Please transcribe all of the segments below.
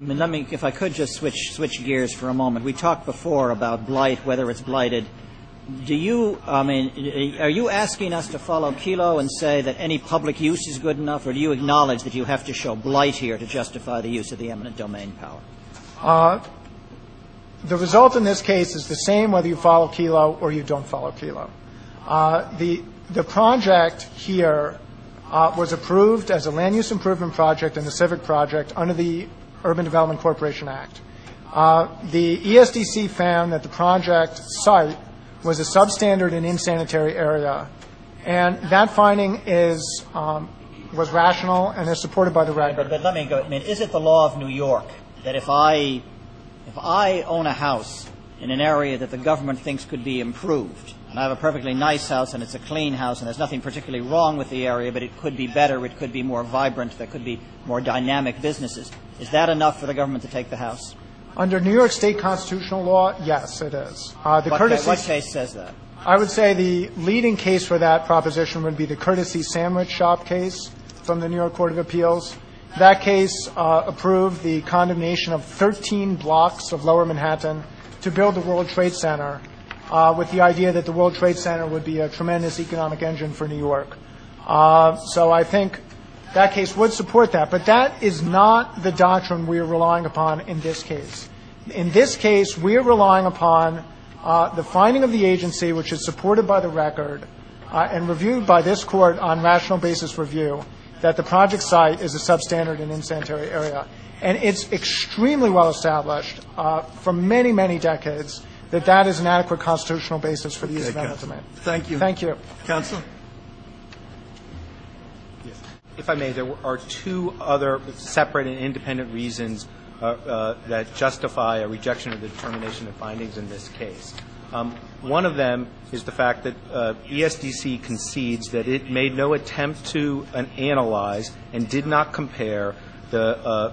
I mean, if I could just switch gears for a moment. We talked before about blight, whether it's blighted. Are you asking us to follow Kelo and say that any public use is good enough, or do you acknowledge that you have to show blight here to justify the use of the eminent domain power? The result in this case is the same whether you follow Kelo or you don't follow Kelo. The project here was approved as a land use improvement project and a civic project under the Urban Development Corporation Act. The ESDC found that the project site was a substandard and insanitary area, and that finding was rational and is supported by the record. But let me go. I mean, is it the law of New York that if I own a house in an area that the government thinks could be improved, and I have a perfectly nice house and it's a clean house and there's nothing particularly wrong with the area, but it could be better, it could be more vibrant, there could be more dynamic businesses, is that enough for the government to take the house? Under New York State constitutional law, yes, it is. What case says that? I would say the leading case for that proposition would be the Courtesy Sandwich Shop case from the New York Court of Appeals. That case approved the condemnation of 13 blocks of Lower Manhattan to build the World Trade Center with the idea that the World Trade Center would be a tremendous economic engine for New York. So I think that case would support that. But that is not the doctrine we are relying upon in this case. In this case, we are relying upon the finding of the agency, which is supported by the record and reviewed by this court on rational basis review, that the project site is a substandard and insanitary area. And it's extremely well established for many, many decades that that is an adequate constitutional basis for the use of eminent domain. Thank you. Thank you. Counsel? Yes. If I may, there are two other separate and independent reasons that justify a rejection of the determination of findings in this case. One of them is the fact that ESDC concedes that it made no attempt to analyze and did not compare the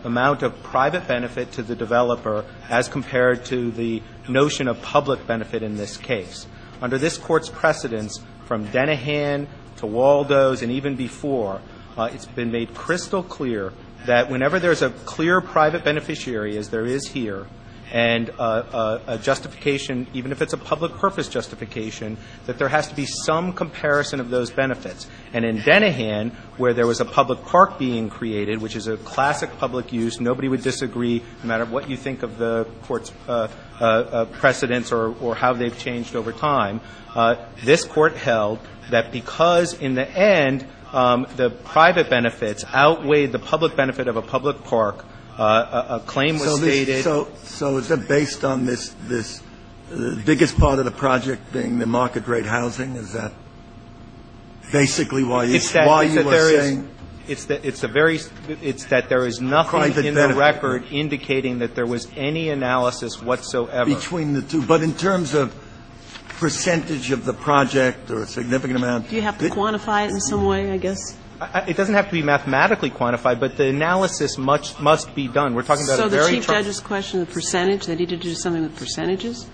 amount of private benefit to the developer as compared to the notion of public benefit in this case. Under this Court's precedents, from Denahan to Waldo's and even before, it's been made crystal clear that whenever there's a clear private beneficiary, as there is here, and a justification, even if it's a public purpose justification, that there has to be some comparison of those benefits. And in Denahan, where there was a public park being created, which is a classic public use, nobody would disagree, no matter what you think of the Court's precedents or how they've changed over time. This Court held that because in the end the private benefits outweighed the public benefit of a public park, a claim was stated. So is it based on this the biggest part of the project being the market rate housing? Is that basically why you were saying? It's that there is nothing in the record indicating that there was any analysis whatsoever between the two. But in terms of percentage of the project or a significant amount, do you have to quantify it in some way, I guess? It doesn't have to be mathematically quantified, but the analysis must be done. We're talking about so the Chief Judge's question, the percentage, they needed to do something with percentages?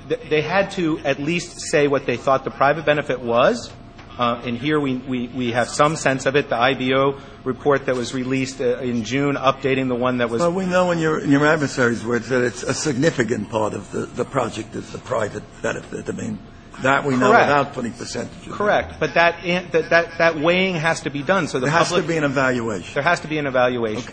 They had to at least say what they thought the private benefit was. And here we have some sense of it. The IBO report that was released in June updating the one that was. Well, we know in your adversary's words that it's a significant part of the project is the private benefit. I mean, that we know without putting percentages. Correct. But that weighing has to be done. So there has to be an evaluation. There has to be an evaluation. Okay.